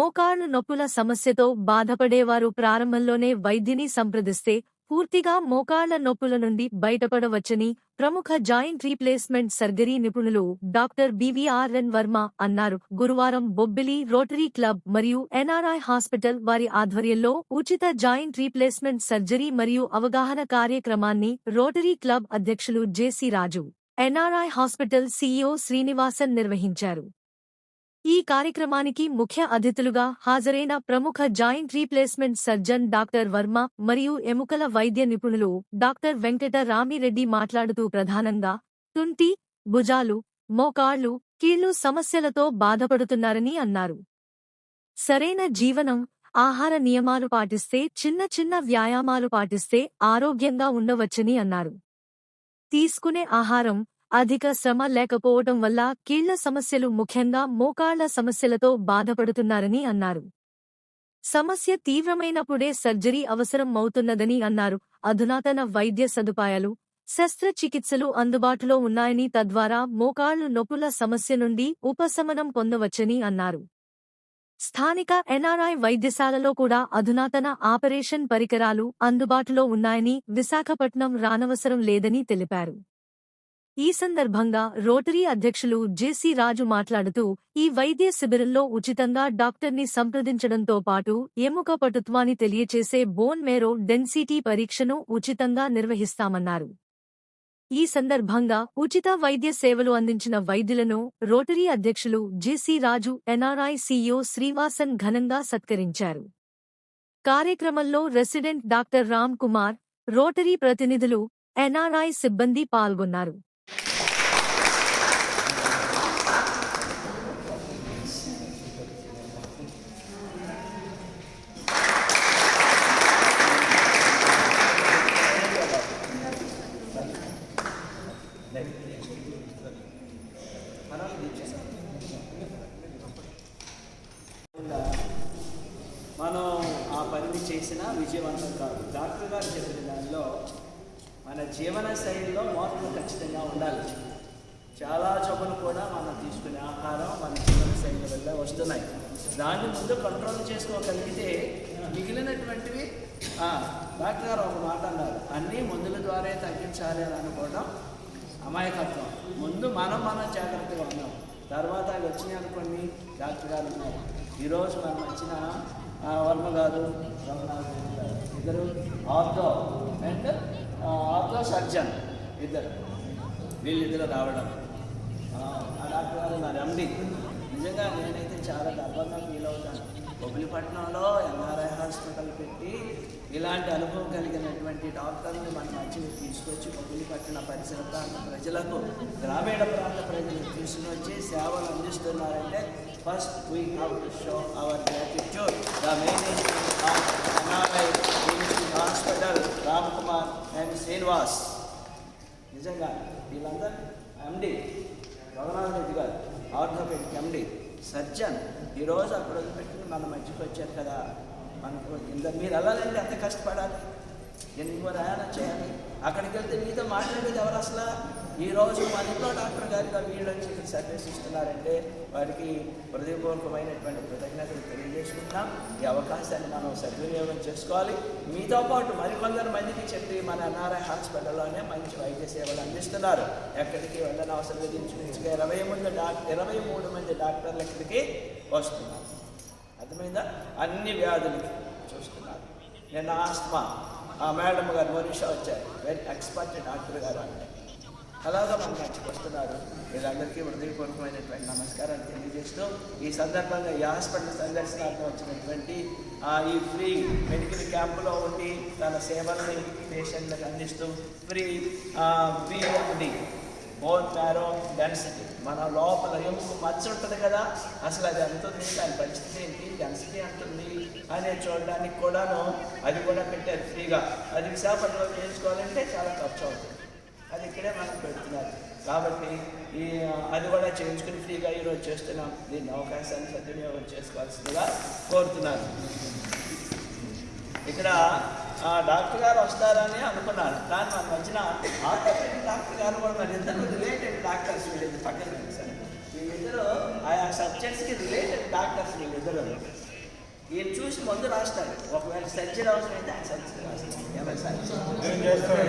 మోకాళ్ల నొప్పుల సమస్యతో బాధపడేవారు ప్రారంభంలోనే వైద్యుని సంప్రదిస్తే పూర్తిగా మోకాళ్ల నొప్పుల నుండి బయటపడవచ్చని ప్రముఖ జాయింట్ రీప్లేస్మెంట్ సర్జరీ నిపుణులు డాక్టర్ బివిఆర్ఎన్ వర్మ అన్నారు. గురువారం బొబ్బిలి రోటరీ క్లబ్ మరియు ఎన్ఆర్ఐ హాస్పిటల్ వారి ఆధ్వర్యంలో ఉచిత జాయింట్ రీప్లేస్మెంట్ సర్జరీ మరియు అవగాహన కార్యక్రమాన్ని రోటరీ క్లబ్ అధ్యక్షులు జెసి రాజు, ఎన్ఆర్ఐ హాస్పిటల్ సీఈఓ శ్రీనివాసన్ నిర్వహించారు. ఈ కార్యక్రమానికి ముఖ్య అతిథులుగా హాజరైన ప్రముఖ joint replacement surgeon doctor Varma మరియు ఎముకల వైద్య నిపుణులు డాక్టర్ వెంకట రామిరెడ్డి మాట్లాడుతూ ప్రధానంగా తుంటి, భుజాలు, మోకాళ్లు, కీళ్లు సమస్యలతో బాధపడుతున్నారని అన్నారు. సరైన జీవనం, ఆహార నియమాలు పాటిస్తే, చిన్న చిన్న వ్యాయామాలు పాటిస్తే ఆరోగ్యంగా ఉండవచ్చని అన్నారు. తీసుకునే ఆహారం, అధిక శ్రమ లేకపోవటం వల్ల కీళ్ల సమస్యలు ముఖ్యంగా మోకాళ్ల సమస్యలతో బాధపడుతున్నారని అన్నారు. సమస్య తీవ్రమైనప్పుడే సర్జరీ అవసరం అవుతున్నదని అన్నారు. అధునాతన వైద్య సదుపాయాలు, శస్త్రచికిత్సలు అందుబాటులో ఉన్నాయని తద్వారా మోకాళ్లు నొప్పుల సమస్య నుండి ఉపశమనం పొందవచ్చని అన్నారు. స్థానిక ఎన్ఆర్ఐ వైద్యశాలలో కూడా అధునాతన ఆపరేషన్ పరికరాలు అందుబాటులో ఉన్నాయని, విశాఖపట్నం రానవసరం లేదని తెలిపారు. ఈ సందర్భంగా రోటరీ అధ్యక్షులు జెసి రాజు మాట్లాడుతూ, ఈ వైద్య శిబిరంలో ఉచితంగా డాక్టర్ని సంప్రదించడంతో పాటు ఎముక పటుత్వాన్ని తెలియచేసే బోన్ మేరో డెన్సిటీ పరీక్షను ఉచితంగా నిర్వహిస్తామన్నారు. ఈ సందర్భంగా ఉచిత వైద్య సేవలు అందించిన వైద్యులను రోటరీ అధ్యక్షులు జెసి రాజు, ఎన్ఆర్ఐ సీఈఓ శ్రీనివాసన్ ఘనంగా సత్కరించారు. కార్యక్రమంలో resident doctor Ram Kumar, rotary ప్రతినిధులు, ఎన్ఆర్ఐ సిబ్బంది పాల్గొన్నారు. మనం ఆ పనిని చేసినా విజయవంతం కాదు. డాక్టర్ గారు చెప్పిన దానిలో మన జీవన శైలిలో మార్పులు ఖచ్చితంగా ఉండాలి. చాలా జబ్బులు కూడా మనం తీసుకునే ఆహారం మన జీవన శైలి వల్ల వస్తున్నాయి. దాన్ని ముందు కంట్రోల్ చేసుకోగలిగితే మిగిలినటువంటివి డాక్టర్ గారు ఒక మాట అన్నారు, అన్నీ మందుల ద్వారా తగ్గించాలి అని అనుకోవడం అమాయకత్వం. ముందు మనం జాగ్రత్తగా ఉన్నాం, తర్వాత అవి వచ్చినాయి అనుకోండి. డాక్టర్ గారు ఉన్నారు, ఈరోజు మనం వచ్చిన వర్మ గారు, ఇద్దరు ఆర్థో అండ్ ఆర్థో సర్జన్, వీళ్ళిద్దరు రావడం. ఆ డాక్టర్ గారు ఉన్నారు ఎండి. నిజంగా నేనైతే చాలా గర్వంగా ఫీల్ అవుతాను. బొబ్బిలిపట్నంలో ఎన్ఆర్ఐ హాస్పిటల్ పెట్టి ఇలాంటి అనుభవం కలిగినటువంటి డాక్టర్ని మన మధ్యలో తీసుకొచ్చి బొబ్బిలిపట్నం పరిసర ప్రాంత ప్రజలకు, గ్రామీణ ప్రాంత ప్రజలకు తీసుకొచ్చి సేవలు అందిస్తున్నారంటే first we have to show our gratitude the management of NRI hospital, Ram Kumar and Srinivas. నిజంగా వీళ్ళందరూ ఎండి రఘునాథ్ రెడ్డి గారు, ఆర్థోపెడిక్ ఎండి, సర్జన్, ఈరోజు అక్కడ వదిలిపెట్టుకుని మన మధ్యకి వచ్చారు కదా. మనకు మీరు వెళ్ళాలంటే ఎంత కష్టపడాలి, ఎన్ని ప్రయాణం చేయాలి. అక్కడికి వెళ్తే మీతో మాట్లాడేది ఎవరు అసలు? ఈరోజు మన ఇంట్లో డాక్టర్ గారిగా వీళ్ళు వచ్చి సర్వీస్ ఇస్తున్నారంటే వారికి హృదయపూర్వకమైనటువంటి కృతజ్ఞతలు తెలియజేసుకుంటున్నాం. ఈ అవకాశాన్ని మనం సద్వినియోగం చేసుకోవాలి. మీతో పాటు మరికొందరు మందికి చెప్పి మన ఎన్ఆర్ఐ హాస్పిటల్లోనే మంచి వైద్య సేవలు అందిస్తున్నారు. ఎక్కడికి వెళ్ళని అవసరం లేదు. ఇంచుమించుగా 23 మంది డాక్టర్లు ఎక్కడికి వస్తున్నారు. అర్థమైందా? అన్ని వ్యాధులకి చూస్తున్నారు. నేను ఆస్మా మేడం గారు మొరీషా వచ్చారు, వెరీ ఎక్స్పర్ట్ డాక్టర్ గారు అంటే. అలాగా మనం మర్చిపోతున్నారు. వీళ్ళందరికీ హృదయపూర్వకమైనటువంటి నమస్కారాలు తెలియజేస్తూ, ఈ సందర్భంగా ఈ హాస్పిటల్ సందర్శనార్థం వచ్చినటువంటి ఈ ఫ్రీ మెడికల్ క్యాంపులో ఉండి తన సేవల్ని పేషెంట్లకు అందిస్తూ free BMD bone marrow density, మన లోపల ఎముక మచ్చ ఉంటుంది కదా, అసలు అది అంటుంది, దాని పరిస్థితి ఏంటి, డెన్సిటీ అంటుంది అనే చూడడానికి కూడాను అది కూడా పెట్టారు ఫ్రీగా. అది విశాఖపట్నంలో చేయించుకోవాలంటే చాలా ఖర్చు అవుతుంది. అది ఇక్కడే మనం పెడుతున్నారు కాబట్టి అది కూడా చేయించుకుని ఫ్రీగా ఈరోజు చేస్తున్నాం. దీన్ని అవకాశాన్ని సద్వినియోగం చేసుకోవాల్సిందిగా కోరుతున్నాను. ఇక్కడ డాక్టర్ గారు వస్తారని అనుకున్నాను, కానీ మన మధ్యన ఆర్థోపెడిక్ డాక్టర్ గారు కూడా మరి ఇద్దరు రిలేటెడ్ డాక్టర్స్, వీళ్ళిద్దరు పక్కన సార్, వీళ్ళిద్దరు ఆయా సబ్జెక్ట్స్కి రిలేటెడ్ డాక్టర్స్ వీళ్ళిద్దరు. ఈయన చూసి మందు రాస్తాడు. ఒకవేళ సర్జరీ అవసరం అయితే ఆయన సర్జరీ రాస్తాడు. ఏమైనా సర్జరీ నేను చేస్తాను.